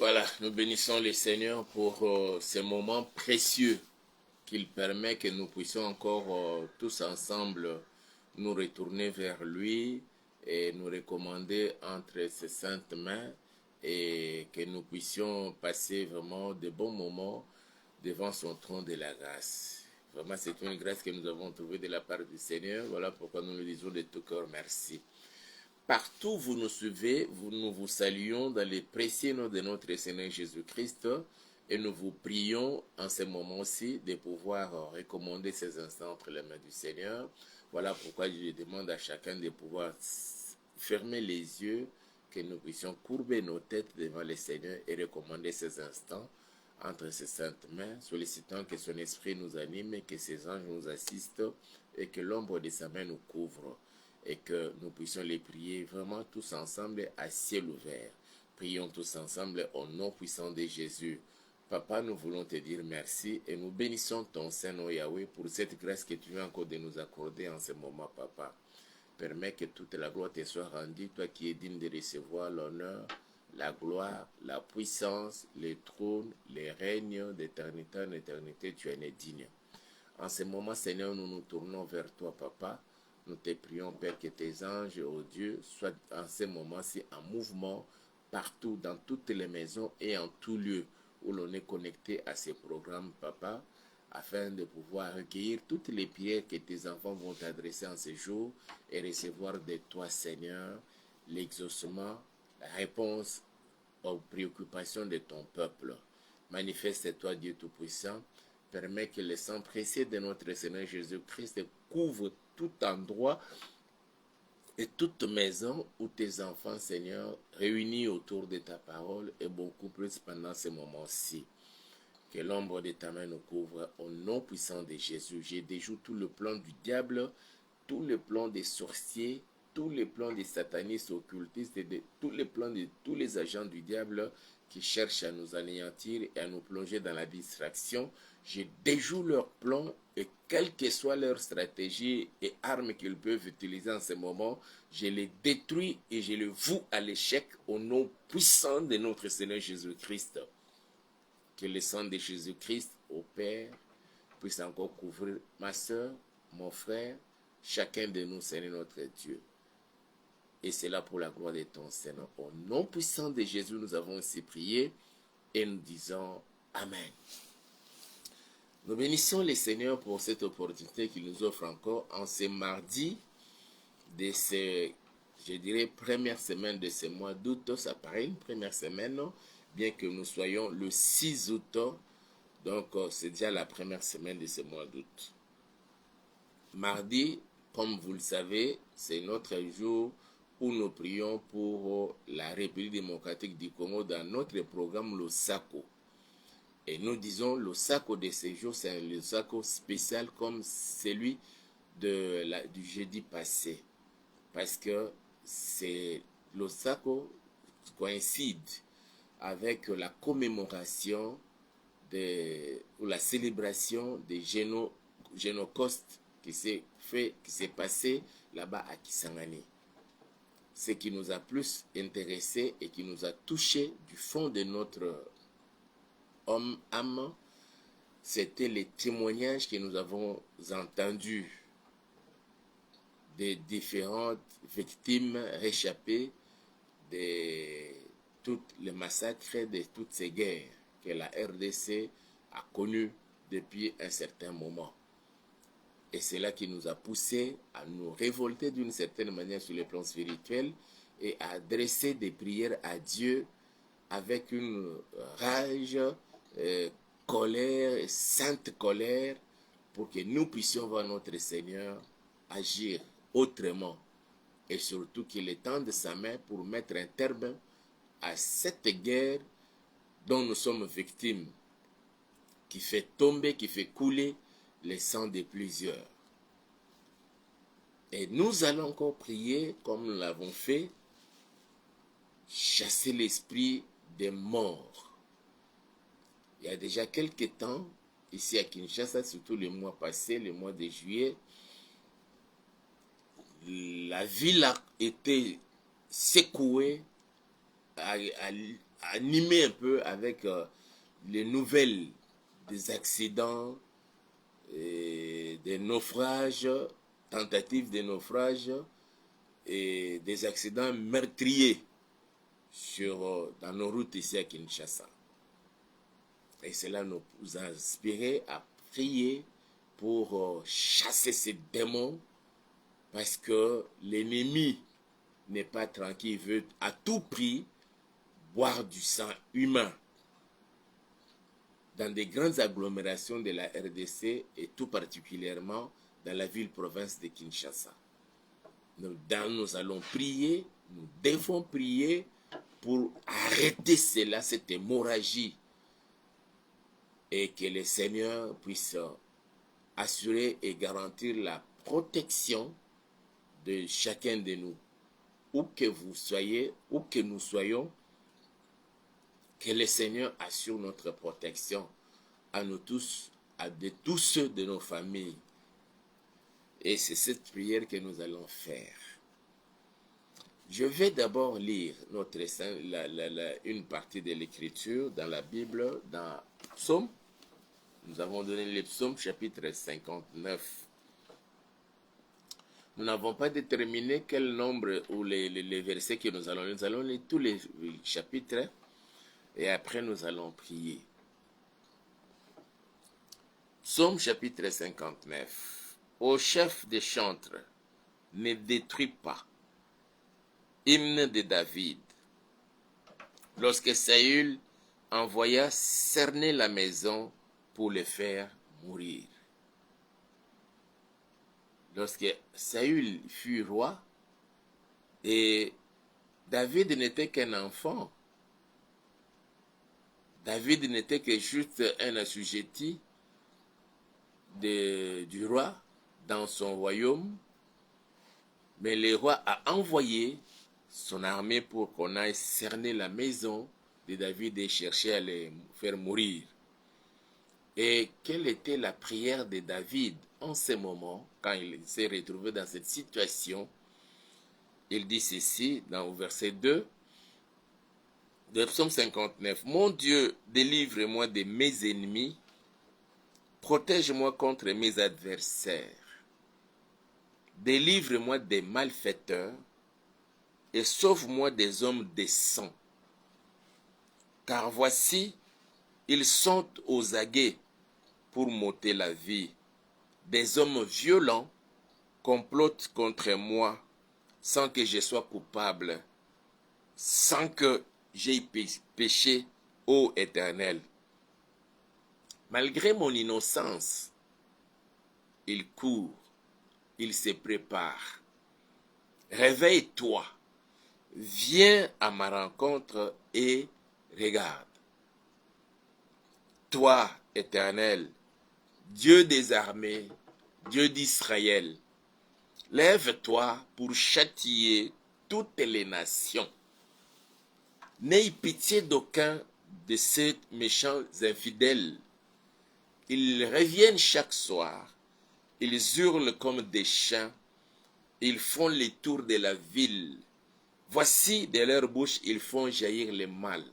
Voilà, nous bénissons le Seigneur pour ces moments précieux qu'il permet que nous puissions encore tous ensemble nous retourner vers lui et nous recommander entre ses saintes mains et que nous puissions passer vraiment de bons moments devant son trône de la grâce. Vraiment, c'est une grâce que nous avons trouvée de la part du Seigneur. Voilà pourquoi nous lui disons de tout cœur merci. Partout où vous nous suivez, nous vous saluons dans les précieux noms de notre Seigneur Jésus-Christ et nous vous prions en ce moment-ci de pouvoir recommander ces instants entre les mains du Seigneur. Voilà pourquoi je demande à chacun de pouvoir fermer les yeux, que nous puissions courber nos têtes devant le Seigneur et recommander ces instants entre ses saintes mains, sollicitant que son esprit nous anime, que ses anges nous assistent et que l'ombre de sa main nous couvre. Et que nous puissions les prier vraiment tous ensemble à ciel ouvert. Prions tous ensemble au nom puissant de Jésus. Papa, nous voulons te dire merci et nous bénissons ton Saint-Nom Yahweh pour cette grâce que tu viens encore de nous accorder en ce moment, Papa. Permets que toute la gloire te soit rendue, toi qui es digne de recevoir l'honneur, la gloire, la puissance, les trônes, les règnes d'éternité en éternité, tu en es digne. En ce moment, Seigneur, nous nous tournons vers toi, Papa. Nous te prions, Père, que tes anges, oh Dieu, soient en ce moment-ci en mouvement partout, dans toutes les maisons et en tout lieu où l'on est connecté à ces programmes, Papa, afin de pouvoir recueillir toutes les prières que tes enfants vont t'adresser en ce jour et recevoir de toi, Seigneur, l'exaucement, la réponse aux préoccupations de ton peuple. Manifeste-toi, Dieu Tout-Puissant. Permets que le sang précieux de notre Seigneur Jésus-Christ couvre tout endroit et toute maison où tes enfants, Seigneur, réunis autour de ta parole et beaucoup plus pendant ces moments-ci. Que l'ombre de ta main nous couvre au nom puissant de Jésus. Je déjoue tout le plan du diable, tout le plan des sorciers, tous les plans des satanistes occultistes et tous les plans de tous les agents du diable qui cherchent à nous anéantir et à nous plonger dans la distraction. Je déjoue leurs plans et quelle que soit leur stratégie et armes qu'ils peuvent utiliser en ce moment, je les détruis et je les voue à l'échec au nom puissant de notre Seigneur Jésus-Christ. Que le sang de Jésus-Christ, au Père, puisse encore couvrir ma soeur, mon frère, chacun de nous, Seigneur notre Dieu. Et c'est là pour la gloire de ton Seigneur. Au nom puissant de Jésus, nous avons ainsi prié et nous disons Amen. Nous bénissons le Seigneur pour cette opportunité qu'il nous offre encore en ce mardi de ces, je dirais, première semaine de ce mois d'août. Ça paraît une première semaine, bien que nous soyons le 6 août. Donc, c'est déjà la première semaine de ce mois d'août. Mardi, comme vous le savez, c'est notre jour où nous prions pour la République démocratique du Congo dans notre programme Losako. Et nous disons le Losako de ce jour, c'est un Losako spécial comme celui du jeudi passé. Parce que c'est Losako coïncide avec la commémoration ou la célébration des génocoste qui s'est passé là-bas à Kisangani. Ce qui nous a plus intéressé et qui nous a touché du fond de notre âme, c'était les témoignages que nous avons entendus des différentes victimes réchappées de tous les massacres, de toutes ces guerres que la RDC a connues depuis un certain moment. Et c'est là qui nous a poussé à nous révolter d'une certaine manière sur le plan spirituel et à adresser des prières à Dieu avec une rage, colère, sainte colère, pour que nous puissions voir notre Seigneur agir autrement. Et surtout qu'il étende sa main pour mettre un terme à cette guerre dont nous sommes victimes, qui fait tomber, qui fait couler le sang de plusieurs. Et nous allons encore prier comme nous l'avons fait, chasser l'esprit des morts. Il y a déjà quelques temps, ici à Kinshasa, surtout le mois passé, le mois de juillet, la ville a été secouée animé un peu avec les nouvelles des accidents, et des naufrages, tentatives de naufrage et des accidents meurtriers dans nos routes ici à Kinshasa. Et cela nous a inspiré à prier pour chasser ces démons, parce que l'ennemi n'est pas tranquille, il veut à tout prix boire du sang humain dans des grandes agglomérations de la RDC et tout particulièrement dans la ville-province de Kinshasa. Nous allons prier, nous devons prier pour arrêter cela, cette hémorragie, et que le Seigneur puisse assurer et garantir la protection de chacun de nous, où que vous soyez, où que nous soyons, que le Seigneur assure notre protection à nous tous, de tous ceux de nos familles. Et c'est cette prière que nous allons faire. Je vais d'abord lire une partie de l'Écriture dans la Bible, dans Psaume. Nous avons donné le Psaume chapitre 59. Nous n'avons pas déterminé quel nombre ou les versets que nous allons lire. Nous allons lire tous les chapitres et après nous allons prier. Psaume chapitre 59. Ô chef des chantres, ne détruis pas. Hymne de David. Lorsque Saül envoya cerner la maison pour le faire mourir. Lorsque Saül fut roi, et David n'était qu'un enfant, David n'était que juste un assujetti du roi dans son royaume, mais le roi a envoyé son armée pour qu'on aille cerner la maison de David et chercher à les faire mourir. Et quelle était la prière de David en ce moment, quand il s'est retrouvé dans cette situation? Il dit ceci dans le verset 2 de Psaume 59. Mon Dieu, délivre-moi de mes ennemis, protège-moi contre mes adversaires, délivre-moi des malfaiteurs et sauve-moi des hommes décents. Car voici, ils sont aux aguets pour m'ôter la vie. Des hommes violents complotent contre moi sans que je sois coupable, sans que j'aie péché, ô Éternel. Malgré mon innocence, ils courent, ils se préparent. Réveille-toi, viens à ma rencontre et regarde. Toi, Éternel, Dieu des armées, Dieu d'Israël, lève-toi pour châtier toutes les nations. N'aie pitié d'aucun de ces méchants infidèles. Ils reviennent chaque soir, ils hurlent comme des chiens, ils font les tours de la ville. Voici de leur bouche, ils font jaillir le mal.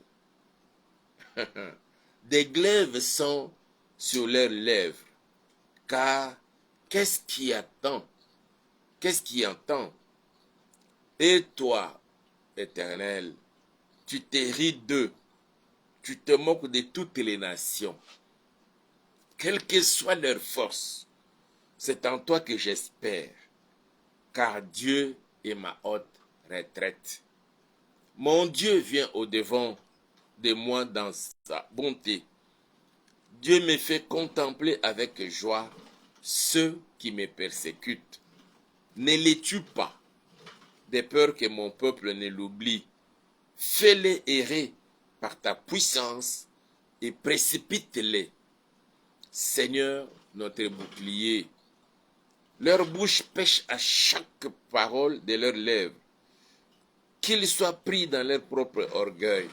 Des glaives sont sur leurs lèvres, car qu'est-ce qui attend? Qu'est-ce qui entend? Et toi, Éternel, tu te ris d'eux, tu te moques de toutes les nations. Quelle que soit leur force, c'est en toi que j'espère, car Dieu est ma haute retraite. Mon Dieu vient au-devant de moi dans sa bonté. Dieu me fait contempler avec joie ceux qui me persécutent. Ne les tue pas, de peur que mon peuple ne l'oublie. Fais-les errer par ta puissance et précipite-les. Seigneur, notre bouclier, leur bouche pêche à chaque parole de leurs lèvres. Qu'ils soient pris dans leur propre orgueil.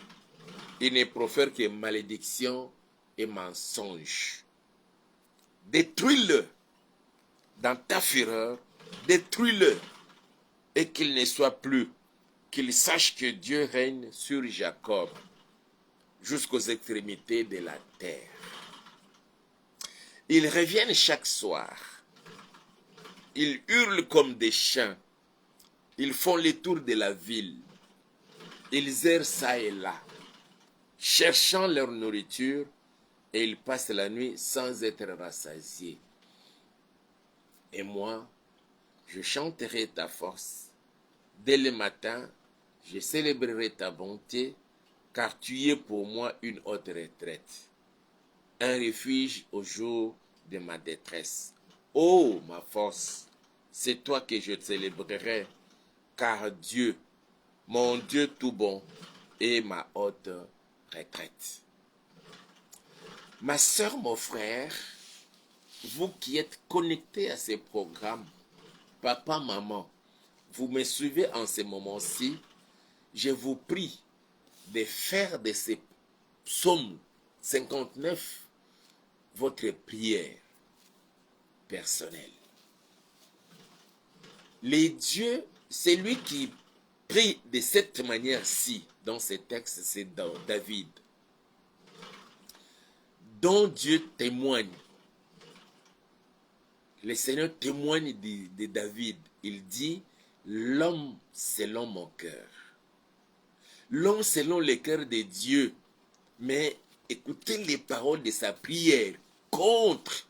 Ils ne profèrent que malédiction et mensonge. Détruis-le dans ta fureur, détruis-le et qu'il ne soit plus. qu'ils sachent que Dieu règne sur Jacob jusqu'aux extrémités de la terre. Ils reviennent chaque soir. Ils hurlent comme des chiens. Ils font les tours de la ville. Ils errent çà et là, cherchant leur nourriture, et ils passent la nuit sans être rassasiés. Et moi, je chanterai ta force. Dès le matin, je célébrerai ta bonté, car tu es pour moi une haute retraite, un refuge au jour de ma détresse. Ô ma force, c'est toi que je célébrerai, car Dieu, mon Dieu tout bon, est ma haute retraite. Ma soeur, mon frère, vous qui êtes connectés à ces programmes, papa, maman, vous me suivez en ce moment-ci, je vous prie de faire de ces psaumes 59 votre prière personnelle. Les dieux, c'est lui qui prie de cette manière-ci dans ces textes, c'est David, dont Dieu témoigne. Le Seigneur témoigne de David. Il dit, l'homme selon mon cœur. L'homme selon le cœur de Dieu. Mais écoutez les paroles de sa prière contre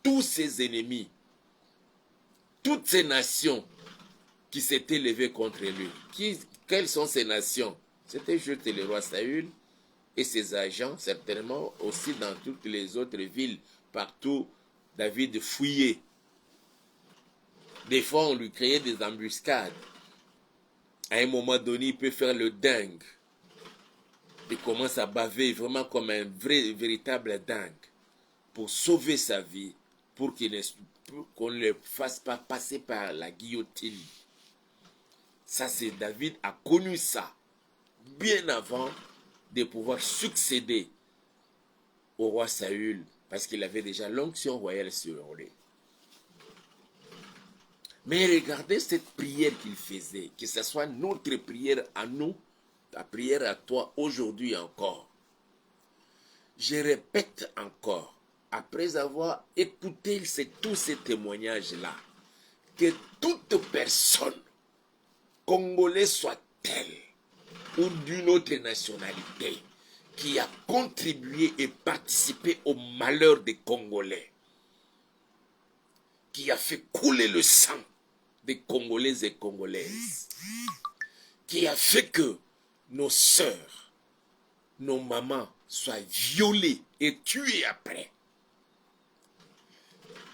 tous ses ennemis, toutes ces nations qui s'étaient levées contre lui. Quelles sont ces nations? C'était juste le roi Saül et ses agents, certainement aussi dans toutes les autres villes, partout. David fouillait. Des fois, on lui créait des embuscades. À un moment donné, il peut faire le dingue. Il commence à baver vraiment comme un véritable dingue pour sauver sa vie, pour qu'on ne le fasse pas passer par la guillotine. Ça, c'est David a connu ça bien avant de pouvoir succéder au roi Saül, parce qu'il avait déjà l'onction royale sur lui. Mais regardez cette prière qu'il faisait, que ce soit notre prière à nous, ta prière à toi aujourd'hui encore. Je répète encore, après avoir écouté tous ces témoignages-là, que toute personne, congolaise soit-elle, ou d'une autre nationalité, qui a contribué et participé au malheur des Congolais, qui a fait couler le sang des Congolais et Congolaises, qui a fait que nos sœurs, nos mamans soient violées et tuées après,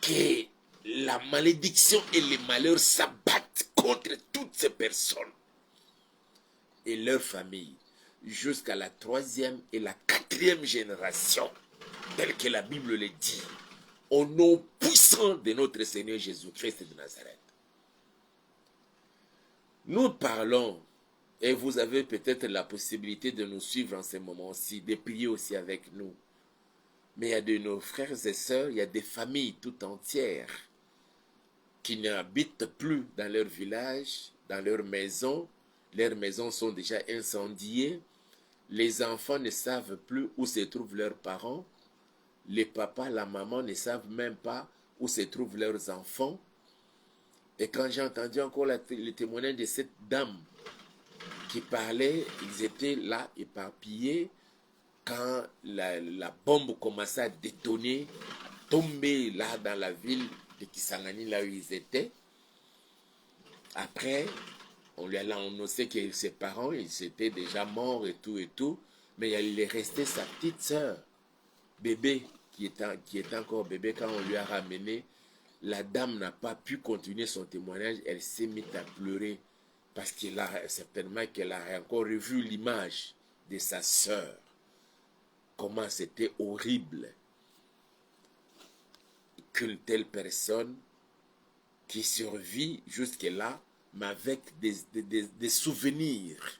que la malédiction et les malheurs s'abattent contre toutes ces personnes et leurs familles, jusqu'à la 3e et la 4e génération, tel que la Bible le dit, au nom puissant de notre Seigneur Jésus-Christ de Nazareth. Nous parlons, et vous avez peut-être la possibilité de nous suivre en ce moment-ci, de prier aussi avec nous. Mais il y a de nos frères et sœurs, il y a des familles tout entières qui n'habitent plus dans leur village, dans leur maison. Leurs maisons sont déjà incendiées. Les enfants ne savent plus où se trouvent leurs parents. Les papas, la maman ne savent même pas où se trouvent leurs enfants. Et quand j'ai entendu encore le témoignage de cette dame qui parlait, ils étaient là éparpillés quand la bombe commençait à détonner, tomber là dans la ville de Kisangani, là où ils étaient. Après, on lui a annoncé que ses parents, ils étaient déjà morts et tout, mais il est resté sa petite sœur, bébé, qui était encore bébé quand on lui a ramené. La dame n'a pas pu continuer son témoignage, elle s'est mise à pleurer parce certainement qu'elle a encore revu l'image de sa sœur. Comment c'était horrible qu'une telle personne qui survit jusque-là, mais avec des souvenirs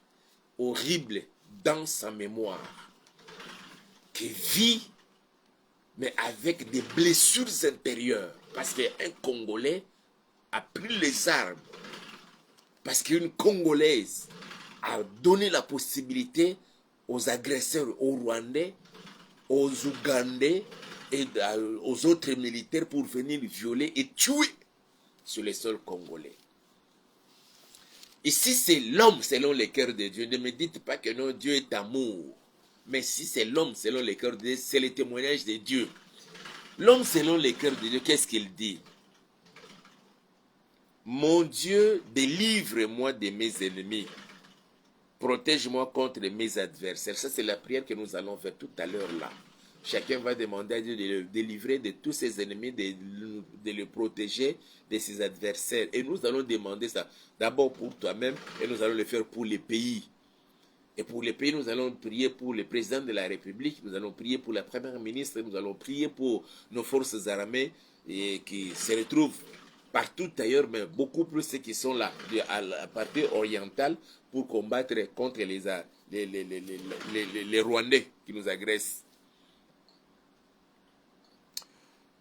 horribles dans sa mémoire, qui vit, mais avec des blessures intérieures, parce qu'un Congolais a pris les armes, parce qu'une Congolaise a donné la possibilité aux agresseurs, aux Rwandais, aux Ougandais et aux autres militaires pour venir violer et tuer sur le sol congolais. Ici, c'est l'homme selon le cœur de Dieu. Ne me dites pas que non, Dieu est amour. Mais si c'est l'homme selon le cœur de Dieu, c'est le témoignage de Dieu. L'homme selon le cœur de Dieu, qu'est-ce qu'il dit? Mon Dieu, délivre-moi de mes ennemis. Protège-moi contre mes adversaires. Ça, c'est la prière que nous allons faire tout à l'heure là. Chacun va demander à Dieu de le délivrer de tous ses ennemis, de le protéger de ses adversaires. Et nous allons demander ça d'abord pour toi-même et nous allons le faire pour les pays. Et pour les pays, nous allons prier pour le président de la République, nous allons prier pour la première ministre, nous allons prier pour nos forces armées et qui se retrouvent partout ailleurs, mais beaucoup plus ceux qui sont là, à la partie orientale, pour combattre contre les Rwandais qui nous agressent.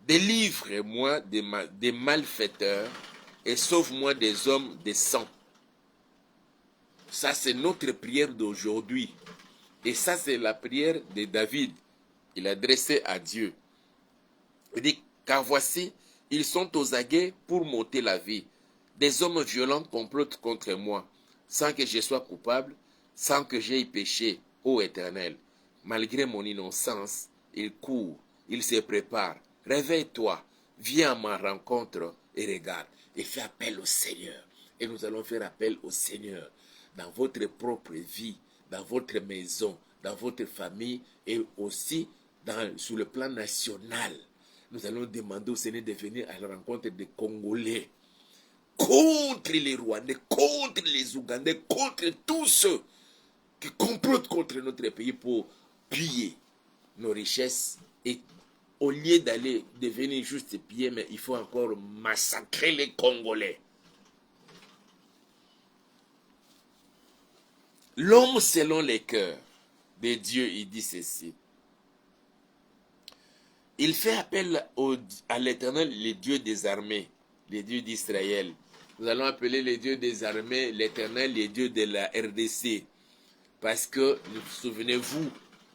Délivre-moi des malfaiteurs et sauve-moi des hommes de sang. Ça, c'est notre prière d'aujourd'hui. Et ça, c'est la prière de David. Il a adressé à Dieu. Il dit, car voici, ils sont aux aguets pour m'ôter la vie. Des hommes violents complotent contre moi, sans que je sois coupable, sans que j'aie péché, ô Éternel. Malgré mon innocence, ils courent, ils se préparent. Réveille-toi, viens à ma rencontre et regarde. Et fais appel au Seigneur. Et nous allons faire appel au Seigneur dans votre propre vie, dans votre maison, dans votre famille et aussi sur le plan national. Nous allons demander au Seigneur de venir à la rencontre des Congolais contre les Rwandais, contre les Ougandais, contre tous ceux qui complotent contre notre pays pour piller nos richesses. Et au lieu d'aller devenir juste piller, mais il faut encore massacrer les Congolais. L'homme selon les cœurs de Dieu, il dit ceci. Il fait appel à l'Éternel, le Dieu des armées, le Dieu d'Israël. Nous allons appeler le Dieu des armées, l'Éternel, le Dieu de la RDC. Parce que, souvenez-vous,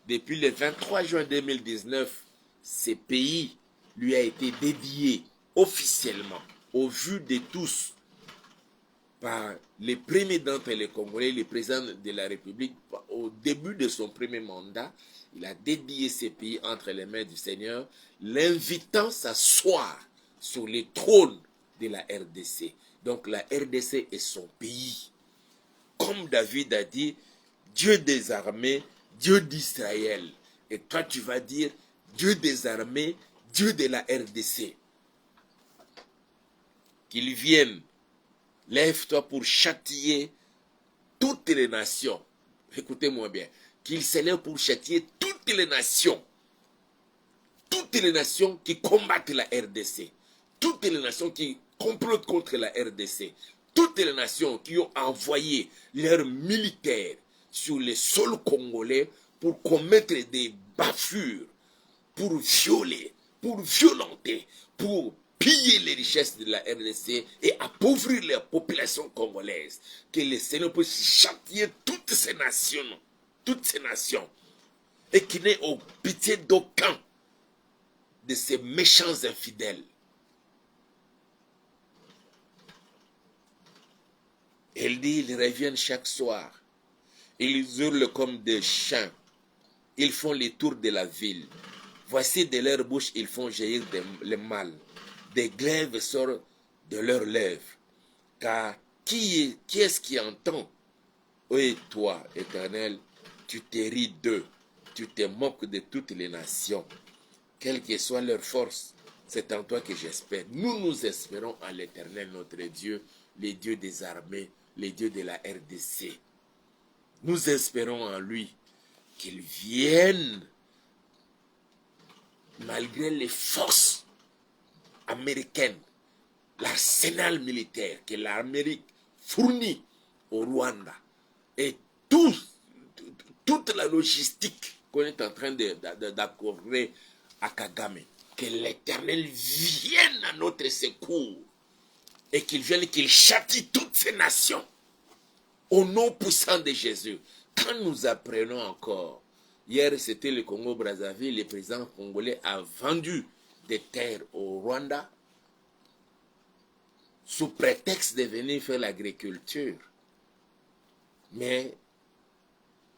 depuis le 23 juin 2019, ce pays lui a été dédié officiellement, au vu de tous, par les premiers d'entre les Congolais, le président de la République, au début de son premier mandat, il a dédié ces pays entre les mains du Seigneur, l'invitant à s'asseoir sur les trônes de la RDC. Donc la RDC est son pays. Comme David a dit, Dieu des armées, Dieu d'Israël. Et toi tu vas dire, Dieu des armées, Dieu de la RDC. Qu'il vienne. Lève-toi pour châtier toutes les nations. Écoutez-moi bien. Qu'il s'élève pour châtier toutes les nations. Toutes les nations qui combattent la RDC. Toutes les nations qui complotent contre la RDC. Toutes les nations qui ont envoyé leurs militaires sur les sols congolais pour commettre des bavures, pour violer, pour violenter, pour piller les richesses de la RDC et appauvrir la population congolaise. Que le Seigneur puisse châtier toutes ces nations, et qu'il n'ait pitié d'aucun de ces méchants infidèles. Il dit, ils reviennent chaque soir, ils hurlent comme des chiens, ils font les tours de la ville. Voici de leur bouche, ils font jaillir le mal. Des glaives sortent de leurs lèvres. Car qui est-ce qui entend? Oui, toi, Éternel, tu te ris d'eux. Tu te moques de toutes les nations. Quelle que soit leur force, c'est en toi que j'espère. Nous espérons en l'Éternel, notre Dieu, les dieux des armées, les dieux de la RDC. Nous espérons en lui qu'il vienne malgré les forces américaines, l'arsenal militaire que l'Amérique fournit au Rwanda et toute la logistique qu'on est en train d'accorder à Kagame, que l'Éternel vienne à notre secours et qu'il vienne, qu'il châtie toutes ces nations Au nom puissant de Jésus, quand nous apprenons encore, hier c'était le Congo-Brazzaville, le président congolais a vendu des terres au Rwanda sous prétexte de venir faire l'agriculture. Mais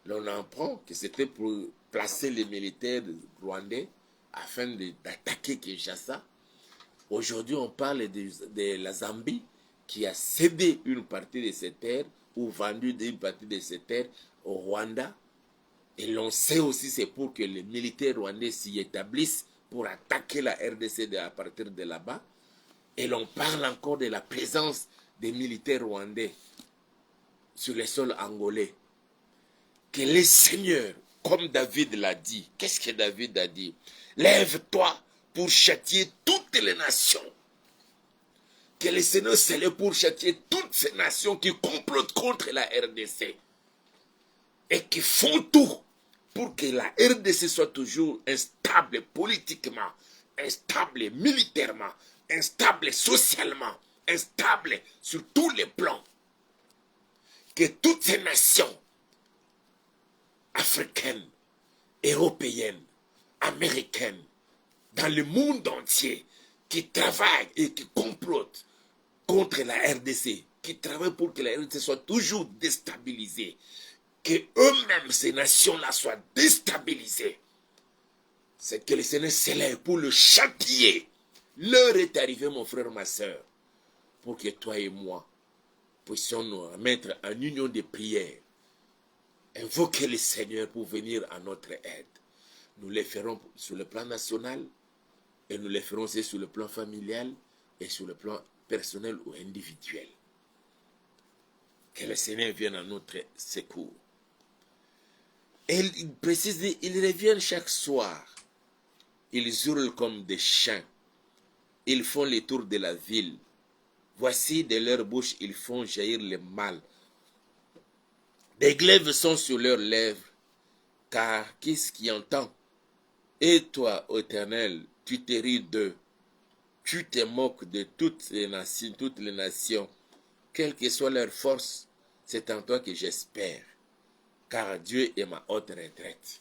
l'on apprend que c'était pour placer les militaires rwandais afin d'attaquer Kinshasa. Aujourd'hui, on parle de la Zambie qui a cédé une partie de ses terres ou vendu une partie de ses terres au Rwanda. Et l'on sait aussi c'est pour que les militaires rwandais s'y établissent pour attaquer la RDC à partir de là-bas. Et l'on parle encore de la présence des militaires rwandais sur les sols angolais. Que les seigneurs, comme David l'a dit, qu'est-ce que David a dit? Lève-toi pour châtier toutes les nations. Que le Seigneur s'élève pour châtier toutes ces nations qui complotent contre la RDC et qui font tout pour que la RDC soit toujours instable politiquement, instable militairement, instable socialement, instable sur tous les plans. Que toutes ces nations africaines, européennes, américaines, dans le monde entier, qui travaillent et qui complotent contre la RDC, qui travaillent pour que la RDC soit toujours déstabilisée, que eux-mêmes, ces nations-là, soient déstabilisées. C'est que le Seigneur s'élève pour le châtier. L'heure est arrivée, mon frère, ma soeur, pour que toi et moi puissions nous mettre en union de prière, invoquer le Seigneur pour venir à notre aide. Nous le ferons sur le plan national et nous le ferons aussi sur le plan familial et sur le plan personnel ou individuel. Que le Seigneur vienne à notre secours. Et il précise, ils reviennent chaque soir. Ils hurlent comme des chiens. Ils font les tours de la ville. Voici de leur bouche, ils font jaillir le mal. Des glaives sont sur leurs lèvres. Car qu'est-ce qui entend? Et toi, ô Éternel, tu te ris d'eux. Tu te moques de toutes les nations. Quelle que soit leur force, c'est en toi que j'espère. Car Dieu est ma haute retraite.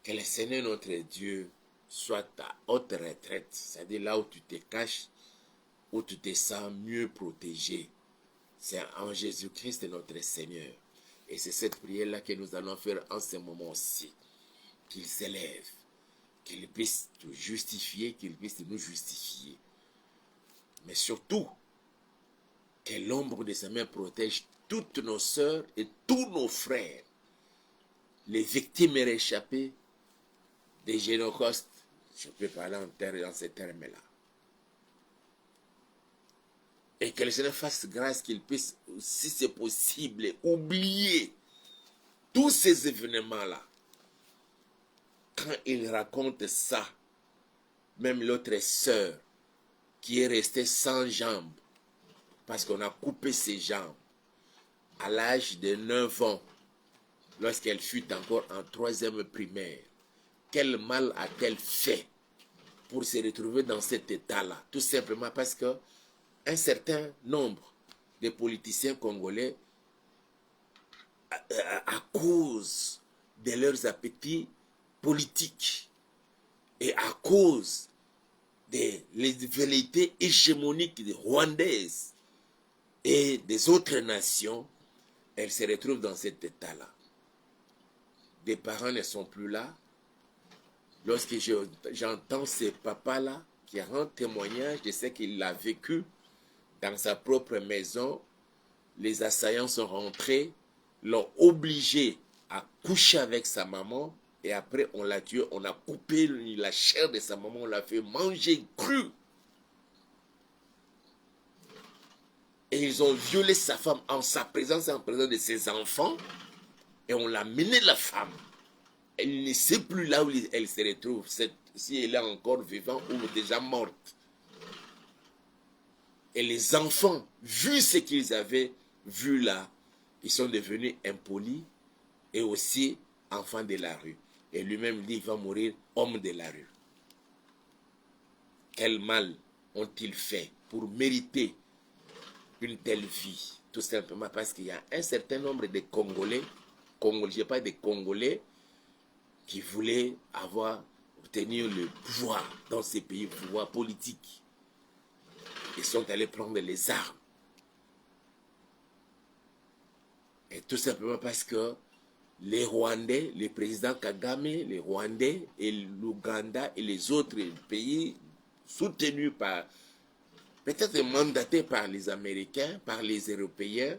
Que le Seigneur notre Dieu soit ta haute retraite. C'est-à-dire là où tu te caches, où tu te sens mieux protégé. C'est en Jésus-Christ notre Seigneur. Et c'est cette prière-là que nous allons faire en ce moment-ci. Qu'il s'élève, qu'il puisse te justifier, qu'il puisse nous justifier. Mais surtout, que l'ombre de sa main protège toutes nos sœurs et tous nos frères, les victimes réchappées des génocosts. Je peux parler en ces termes-là. Et que le Seigneur fasse grâce qu'il puisse, si c'est possible, oublier tous ces événements-là. Quand il raconte ça, même l'autre sœur qui est restée sans jambes, parce qu'on a coupé ses jambes, à l'âge de 9 ans, lorsqu'elle fut encore en 3e primaire, quel mal a-t-elle fait pour se retrouver dans cet état-là? Tout simplement parce que un certain nombre de politiciens congolais, à cause de leurs appétits politiques et à cause des velléités hégémoniques rwandaises et des autres nations, elles se retrouvent dans cet état-là. Des parents ne sont plus là. Lorsque j'entends ces papas-là qui rendent témoignage de ce qu'il a vécu dans sa propre maison, les assaillants sont rentrés, l'ont obligé à coucher avec sa maman, et après on l'a tué, on a coupé la chair de sa maman, on l'a fait manger cru. Et ils ont violé sa femme en sa présence et en présence de ses enfants, et on l'a mené la femme. Elle ne sait plus là où elle se retrouve, si elle est encore vivante ou déjà morte. Et les enfants, vu ce qu'ils avaient vu là, ils sont devenus impolis et aussi enfants de la rue. Et lui-même dit, il va mourir homme de la rue. Quel mal ont-ils fait pour mériter une telle vie? tout simplement parce qu'il y a un certain nombre de Congolais, je pas des Congolais, qui voulaient obtenir le pouvoir dans ces pays, le pouvoir politique. Ils sont allés prendre les armes. Et tout simplement parce que les Rwandais, le président Kagame, les Rwandais et l'Ouganda et les autres pays soutenus par, peut-être mandatés par les Américains, par les Européens,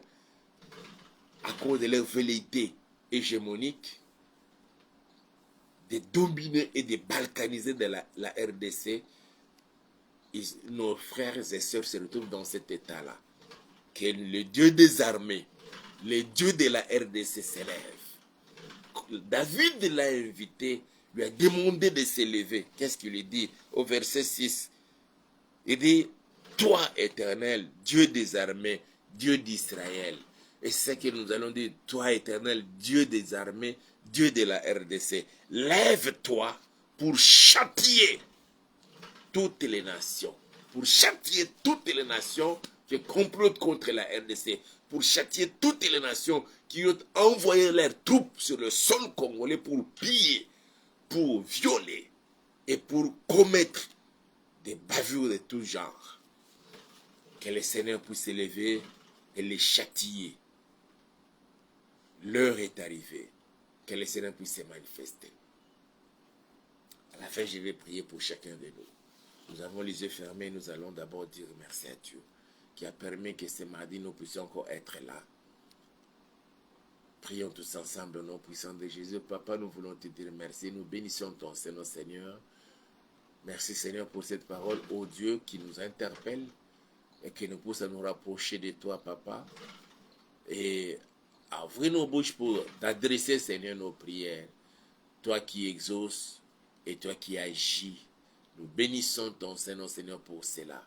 à cause de leur velléité hégémonique, de dominer et de balkaniser de la RDC, nos frères et sœurs se retrouvent dans cet état-là. Que le Dieu des armées, le Dieu de la RDC s'élève. David l'a invité, lui a demandé de s'élever. Qu'est-ce qu'il lui dit au verset 6? Il dit, toi éternel, Dieu des armées, Dieu d'Israël. Et c'est ce que nous allons dire, toi éternel, Dieu des armées, Dieu de la RDC. Lève-toi pour châtier toutes les nations. Pour châtier toutes les nations qui complotent contre la RDC. Pour châtier toutes les nations qui ont envoyé leurs troupes sur le sol congolais pour piller, pour violer et pour commettre des bavures de tout genre. Que le Seigneur puisse s'élever et les châtier. L'heure est arrivée. Que le Seigneur puisse se manifester. À la fin, je vais prier pour chacun de nous. Nous avons les yeux fermés. Nous allons d'abord dire merci à Dieu qui a permis que ce mardi nous puissions encore être là. Prions tous ensemble au nom puissant de Jésus. Papa, nous voulons te dire merci. Nous bénissons ton Seigneur, Seigneur. Merci Seigneur pour cette parole, ô Dieu, qui nous interpelle et qui nous pousse à nous rapprocher de toi, Papa. Et à ouvrir nos bouches pour t'adresser, Seigneur, nos prières. Toi qui exauces et toi qui agis. Nous bénissons ton Seigneur, Seigneur, pour cela.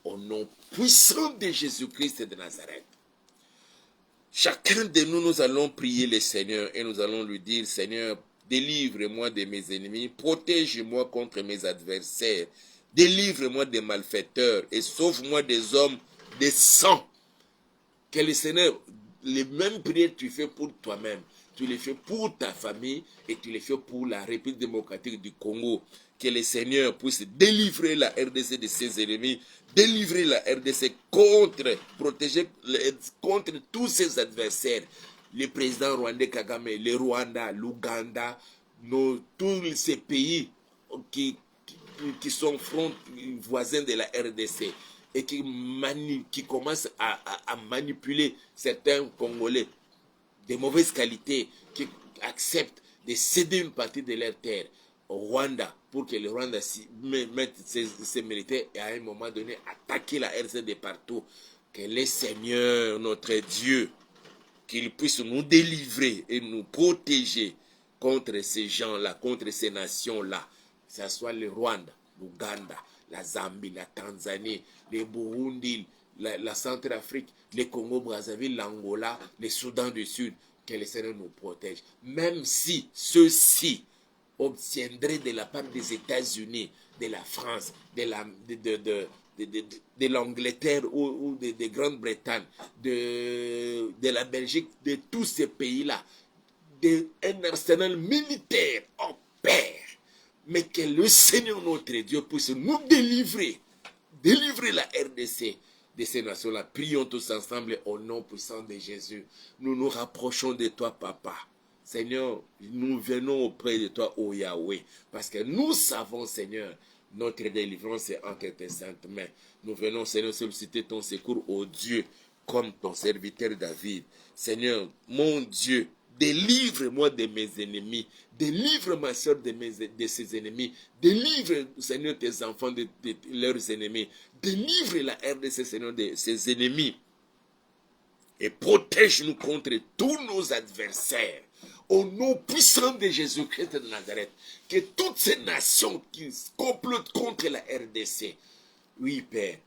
Au nom puissant de Jésus-Christ de Nazareth. Chacun de nous, nous allons prier le Seigneur et nous allons lui dire, Seigneur, délivre-moi de mes ennemis, protège-moi contre mes adversaires, délivre-moi des malfaiteurs et sauve-moi des hommes de sang. Que le Seigneur, les mêmes prières que tu fais pour toi-même, tu les fais pour ta famille et tu les fais pour la République démocratique du Congo. Que le Seigneur puisse délivrer la RDC de ses ennemis, délivrer la RDC protéger contre tous ses adversaires. Le président rwandais Kagame, le Rwanda, l'Ouganda, tous ces pays qui sont voisins de la RDC et qui commencent à manipuler certains Congolais de mauvaise qualité, qui acceptent de céder une partie de leur terre au Rwanda pour que le Rwanda mette ses militaires et à un moment donné attaquer la RDC de partout. Que le Seigneur, notre Dieu, qu'il puisse nous délivrer et nous protéger contre ces gens-là, contre ces nations-là, que ce soit le Rwanda, l'Ouganda, la Zambie, la Tanzanie, le Burundi, la Centrafrique, le Congo-Brazzaville, l'Angola, le Soudan du Sud. Que le Seigneur nous protège. Même si ceux-ci obtiendraient de la part des États-Unis, de la France, de l'Angleterre ou de Grande-Bretagne, de la Belgique, de tous ces pays-là, un arsenal militaire en paix. Mais que le Seigneur notre Dieu puisse nous délivrer la RDC de ces nations-là. Prions tous ensemble au nom puissant de Jésus. Nous nous rapprochons de toi, Papa. Seigneur, nous venons auprès de toi, ô Yahweh, parce que nous savons, Seigneur, notre délivrance est entre tes saintes mains. Nous venons, Seigneur, solliciter ton secours, ô Dieu, comme ton serviteur David. Seigneur, mon Dieu, délivre-moi de mes ennemis. Délivre ma soeur de ses ennemis. Délivre, Seigneur, tes enfants de leurs ennemis. Délivre la RDC, Seigneur, de ses ennemis. Et protège-nous contre tous nos adversaires. Au nom puissant de Jésus-Christ de Nazareth. Que toutes ces nations qui complotent contre la RDC. Oui, Père.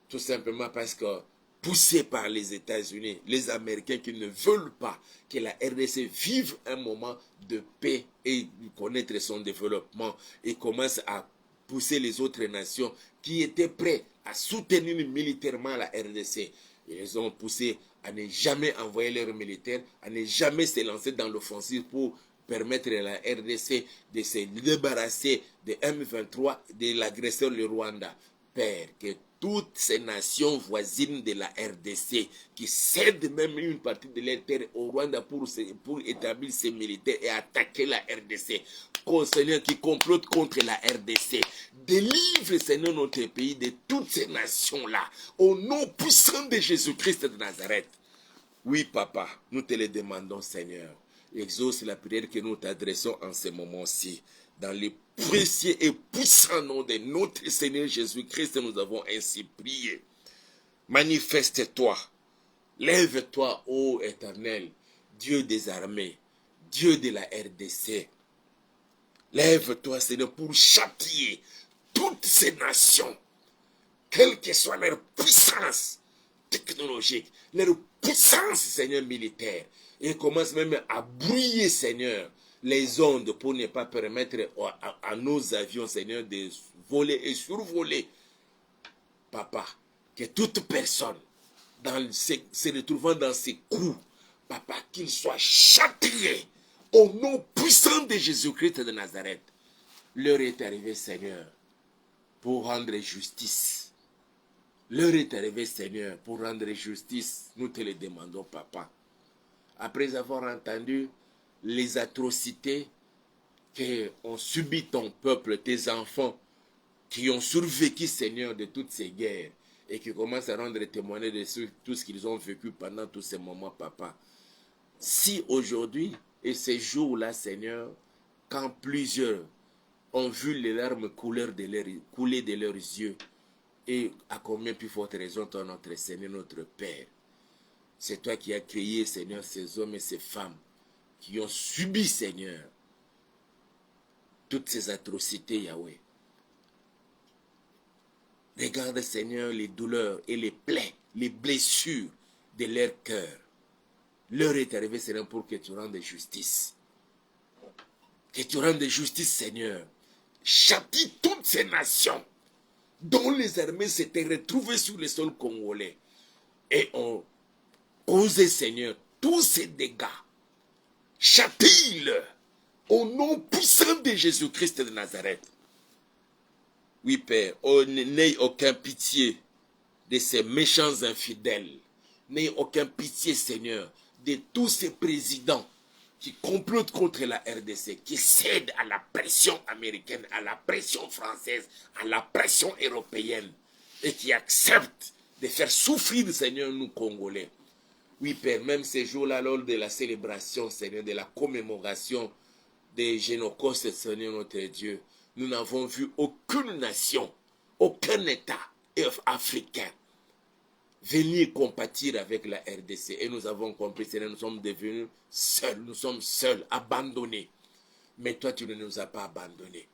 Tout simplement parce que poussés par les États-Unis, les Américains qui ne veulent pas que la RDC vive un moment de paix et connaître son développement et commence à pousser les autres nations qui étaient prêtes à soutenir militairement la RDC. Ils les ont poussés à ne jamais envoyer leurs militaires, à ne jamais se lancer dans l'offensive pour permettre à la RDC de se débarrasser de M23, de l'agresseur le Rwanda. Père, que toutes ces nations voisines de la RDC qui cèdent même une partie de leur terre au Rwanda pour établir ses militaires et attaquer la RDC, Seigneur, qui complotent contre la RDC, délivre, Seigneur, notre pays de toutes ces nations-là, au nom puissant de Jésus-Christ de Nazareth. Oui, Papa, nous te le demandons, Seigneur. Exauce la prière que nous t'adressons en ce moment-ci. Dans le précieux et puissant nom de notre Seigneur Jésus-Christ, nous avons ainsi prié. Manifeste-toi. Lève-toi, ô Éternel, Dieu des armées, Dieu de la RDC. Lève-toi, Seigneur, pour châtier toutes ces nations, quelle que soit leur puissance technologique, leur puissance, Seigneur, militaire, et commence même à brouiller, Seigneur, les ondes pour ne pas permettre à nos avions, Seigneur, de voler et survoler. Papa, que toute personne se retrouvant dans ces coups, Papa, qu'il soit châtié au nom puissant de Jésus-Christ de Nazareth. L'heure est arrivée, Seigneur, pour rendre justice. L'heure est arrivée, Seigneur, pour rendre justice. Nous te le demandons, Papa. Après avoir entendu les atrocités qu'ont subi ton peuple, tes enfants, qui ont survécu, Seigneur, de toutes ces guerres, et qui commencent à rendre témoignage de tout ce qu'ils ont vécu pendant tous ces moments, Papa. Si aujourd'hui, et ces jours-là, Seigneur, quand plusieurs ont vu les larmes couler de leurs yeux, et à combien plus forte raison, toi, notre Seigneur, notre Père, c'est toi qui as créé, Seigneur, ces hommes et ces femmes qui ont subi, Seigneur, toutes ces atrocités, Yahweh. Regarde, Seigneur, les douleurs et les plaies, les blessures de leur cœur. L'heure est arrivée, Seigneur, pour que tu rendes justice. Que tu rendes justice, Seigneur. Châtie toutes ces nations dont les armées s'étaient retrouvées sur le sol congolais et ont causé, Seigneur, tous ces dégâts. Châtie-le au nom puissant de Jésus-Christ de Nazareth. Oui, Père, n'aie aucun pitié de ces méchants infidèles. N'aie aucun pitié, Seigneur, de tous ces présidents qui complotent contre la RDC, qui cèdent à la pression américaine, à la pression française, à la pression européenne, et qui acceptent de faire souffrir, Seigneur, nous Congolais. Oui, Père, même ces jours-là, lors de la célébration, Seigneur, de la commémoration des Génocoste, Seigneur, notre Dieu, nous n'avons vu aucune nation, aucun État africain venir compatir avec la RDC. Et nous avons compris, Seigneur, nous sommes devenus seuls, nous sommes seuls, abandonnés. Mais toi, tu ne nous as pas abandonnés.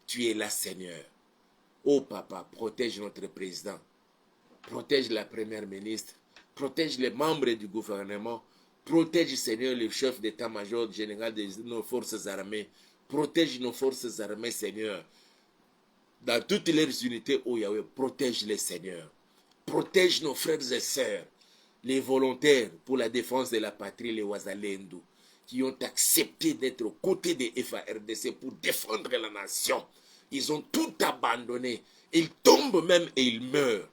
Tu es là, Seigneur. Oh, Papa, protège notre président, protège la première ministre, protège les membres du gouvernement, protège, Seigneur, le chef d'état-major général de nos forces armées, protège nos forces armées, Seigneur, dans toutes leurs unités, oh Yahweh, protège-les, Seigneur. Protège nos frères et sœurs, les volontaires pour la défense de la patrie, les Wazalendo, qui ont accepté d'être aux côtés des FARDC pour défendre la nation. Ils ont tout abandonné. Ils tombent même et ils meurent.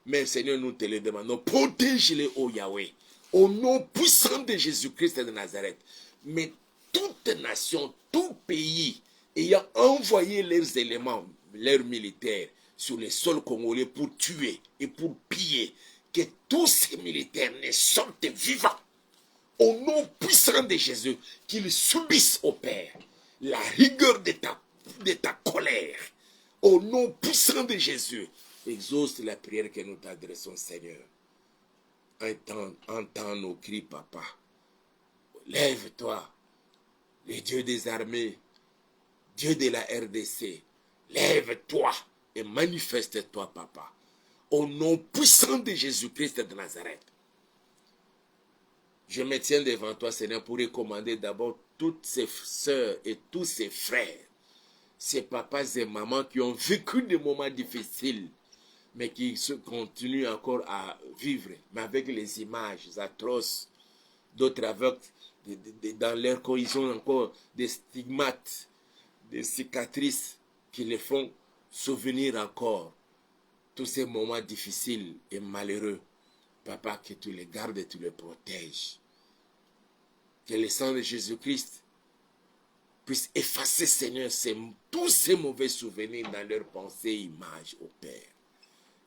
Mais Seigneur, nous te le demandons, protège-les, ô Yahweh, au nom puissant de Jésus-Christ de Nazareth. Mais toute nation, tout pays, ayant envoyé leurs éléments, leurs militaires, sur les sols congolais pour tuer et pour piller, que tous ces militaires ne sortent vivants. Au nom puissant de Jésus, qu'ils subissent, au Père, la rigueur de ta colère. Au nom puissant de Jésus, exauce la prière que nous t'adressons, Seigneur. Entends nos cris, Papa. Lève-toi, le Dieu des armées, Dieu de la RDC. Lève-toi et manifeste-toi, Papa. Au nom puissant de Jésus-Christ de Nazareth. Je me tiens devant toi, Seigneur, pour recommander d'abord toutes ces sœurs et tous ces frères, ces papas et mamans qui ont vécu des moments difficiles mais qui se continuent encore à vivre, mais avec les images atroces d'autres aveugles dans leur corps, ils ont encore des stigmates, des cicatrices qui les font souvenir encore tous ces moments difficiles et malheureux. Papa, que tu les gardes et tu les protèges. Que le sang de Jésus-Christ puisse effacer, Seigneur, tous ces mauvais souvenirs dans leurs pensées et images, au Père.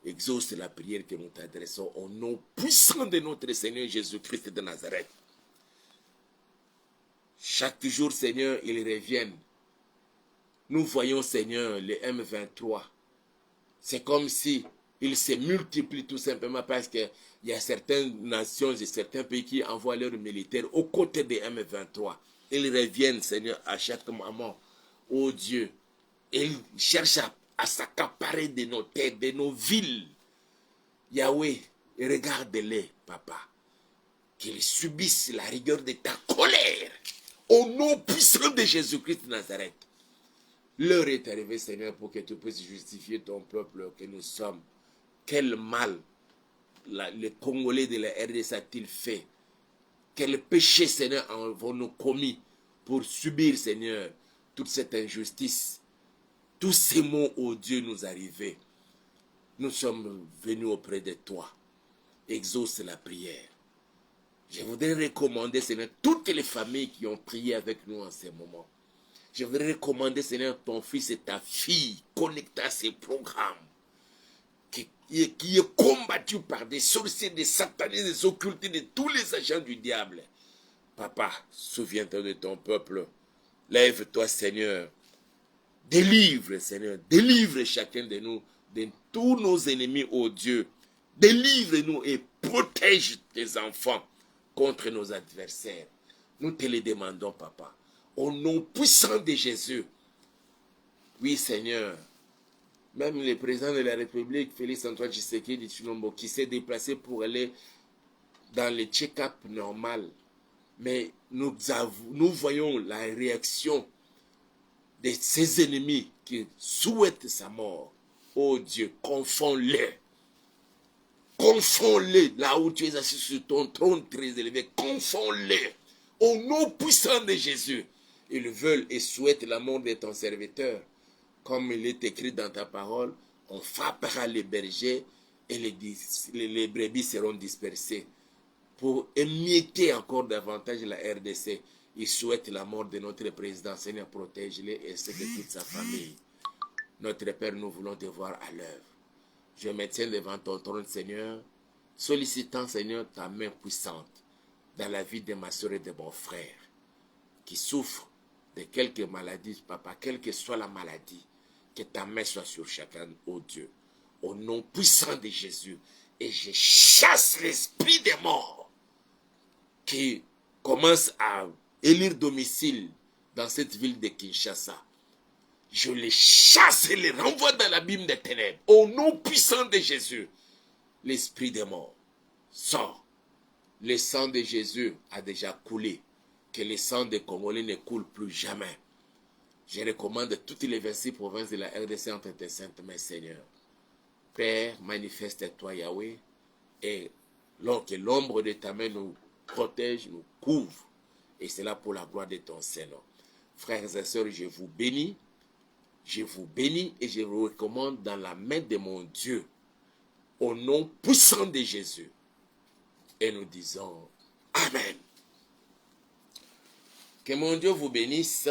Exauce la prière que nous t'adressons au nom puissant de notre Seigneur Jésus-Christ de Nazareth. Chaque jour, Seigneur, ils reviennent. Nous voyons, Seigneur, les M23. C'est comme si ils se multiplient tout simplement parce qu'il y a certaines nations et certains pays qui envoient leurs militaires aux côtés des M23. Ils reviennent, Seigneur, à chaque moment. Oh Dieu, ils cherchent à s'accaparer de nos têtes, de nos villes. Yahweh, regarde-les, Papa, qu'ils subissent la rigueur de ta colère. Au nom puissant de Jésus-Christ de Nazareth. L'heure est arrivée, Seigneur, pour que tu puisses justifier ton peuple que nous sommes. Quel mal les Congolais de la RDC a-t-il fait? Quel péché, Seigneur, avons-nous commis pour subir, Seigneur, toute cette injustice? Tous ces mots, oh Dieu, nous arrivaient. Nous sommes venus auprès de toi. Exauce la prière. Je voudrais recommander, Seigneur, toutes les familles qui ont prié avec nous en ces moments. Je voudrais recommander, Seigneur, ton fils et ta fille connectés à ces programmes qui est combattu par des sorciers, des satanistes, des occultés, de tous les agents du diable. Papa, souviens-toi de ton peuple. Lève-toi, Seigneur. Délivre, Seigneur. Délivre chacun de nous de tous nos ennemis, ô Dieu. Délivre-nous et protège tes enfants contre nos adversaires. Nous te le demandons, Papa. Au nom puissant de Jésus. Oui, Seigneur. Même le président de la République, Félix Antoine Tshisekedi Tshilombo, qui s'est déplacé pour aller dans le check-up normal. Mais nous voyons la réaction de ses ennemis qui souhaitent sa mort. Oh Dieu, confonds-les. Confonds-les là où tu es assis sur ton trône très élevé. Confonds-les. Au nom puissant de Jésus. Ils veulent et souhaitent la mort de ton serviteur. Comme il est écrit dans ta parole, on frappera les bergers et les brebis seront dispersées. Pour émietter encore davantage la RDC, ils souhaitent la mort de notre président. Seigneur, protège-les et ceux de toute sa famille. Notre Père, nous voulons te voir à l'œuvre. Je me tiens devant ton trône, Seigneur, sollicitant, Seigneur, ta main puissante dans la vie de ma soeur et de mon frère qui souffrent de quelques maladies, Papa, quelle que soit la maladie, que ta main soit sur chacun, ô Dieu, au nom puissant de Jésus. Et je chasse l'esprit des morts qui commence à élire domicile dans cette ville de Kinshasa. Je les chasse et les renvoie dans l'abîme des ténèbres. Au nom puissant de Jésus, l'esprit des morts sort. Le sang de Jésus a déjà coulé. Que le sang des Congolais ne coule plus jamais. Je recommande toutes les 26 provinces de la RDC entre tes saintes mains, Seigneur. Père, manifeste-toi, Yahweh, et que l'ombre de ta main nous protège, nous couvre. Et c'est là pour la gloire de ton Seigneur. Frères et sœurs, je vous bénis et je vous recommande dans la main de mon Dieu, au nom puissant de Jésus. Et nous disons Amen. Que mon Dieu vous bénisse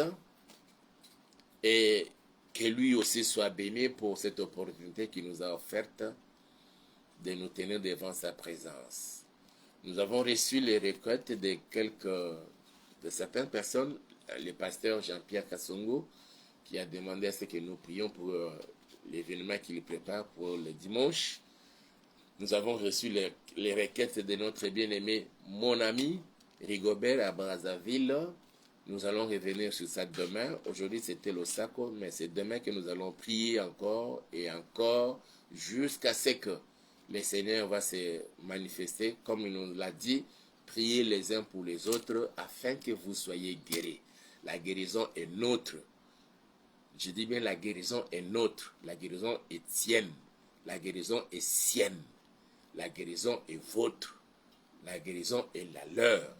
et que lui aussi soit béni pour cette opportunité qu'il nous a offerte de nous tenir devant sa présence. Nous avons reçu les requêtes de certaines personnes, le pasteur Jean-Pierre Kassongo, qui a demandé à ce que nous prions pour l'événement qu'il prépare pour le dimanche. Nous avons reçu les requêtes de notre bien-aimé, mon ami Rigobert à Brazzaville. Nous allons revenir sur ça demain. Aujourd'hui, c'était l'Osako, mais c'est demain que nous allons prier encore et encore jusqu'à ce que le Seigneur va se manifester. Comme il nous l'a dit, priez les uns pour les autres afin que vous soyez guéris. La guérison est nôtre. Je dis bien la guérison est nôtre. La guérison est tienne. La guérison est sienne. La guérison est vôtre. La guérison est la leur.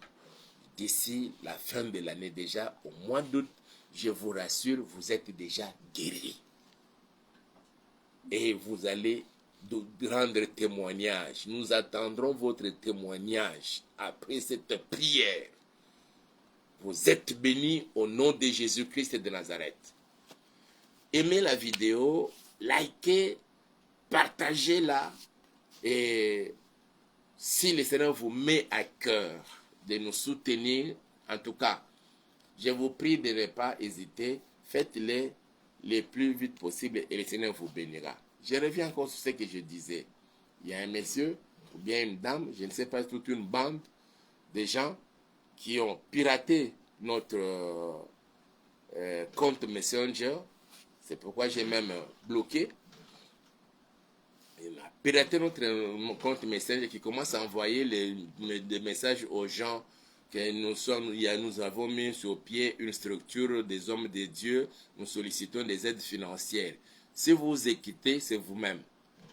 D'ici la fin de l'année déjà, au mois d'août, je vous rassure, vous êtes déjà guéris. Et vous allez rendre témoignage. Nous attendrons votre témoignage après cette prière. Vous êtes bénis au nom de Jésus-Christ de Nazareth. Aimez la vidéo, likez, partagez-la. Et si le Seigneur vous met à cœur de nous soutenir, en tout cas, je vous prie de ne pas hésiter. Faites-le le plus vite possible et le Seigneur vous bénira. Je reviens encore sur ce que je disais. Il y a un monsieur ou bien une dame, je ne sais pas, toute une bande de gens qui ont piraté notre compte Messenger. C'est pourquoi j'ai même bloqué. Il a piraté notre compte Messenger qui commence à envoyer des messages aux gens que nous avons mis sur pied une structure des hommes de Dieu. Nous sollicitons des aides financières. Si vous vous équitez, c'est vous-même.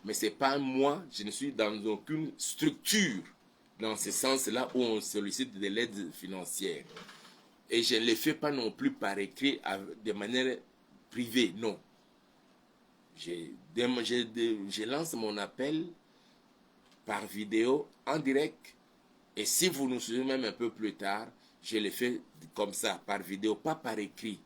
Mais ce n'est pas moi, je ne suis dans aucune structure dans ce sens-là où on sollicite de l'aide financière. Et je ne le fais pas non plus par écrit de manière privée, non. Je lance mon appel par vidéo en direct. Et si vous nous suivez même un peu plus tard, je le fais comme ça, par vidéo, pas par écrit.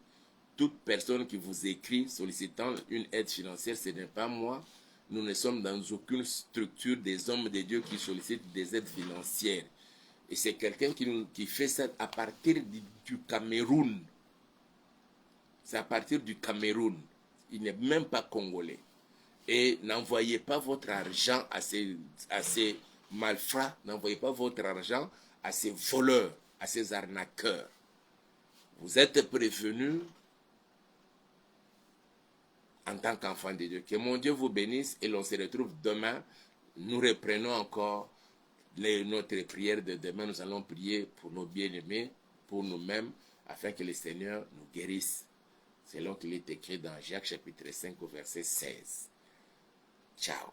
Toute personne qui vous écrit sollicitant une aide financière, ce n'est pas moi. Nous ne sommes dans aucune structure des hommes de Dieu qui sollicitent des aides financières. Et c'est quelqu'un qui fait ça à partir du Cameroun. C'est à partir du Cameroun. Il n'est même pas congolais. Et n'envoyez pas votre argent à ces malfrats, n'envoyez pas votre argent à ces voleurs, à ces arnaqueurs. Vous êtes prévenus en tant qu'enfant de Dieu. Que mon Dieu vous bénisse et l'on se retrouve demain. Nous reprenons encore notre prière de demain. Nous allons prier pour nos bien-aimés, pour nous-mêmes, afin que le Seigneur nous guérisse. Selon qu'il est écrit dans Jacques chapitre 5 au verset 16. Ciao.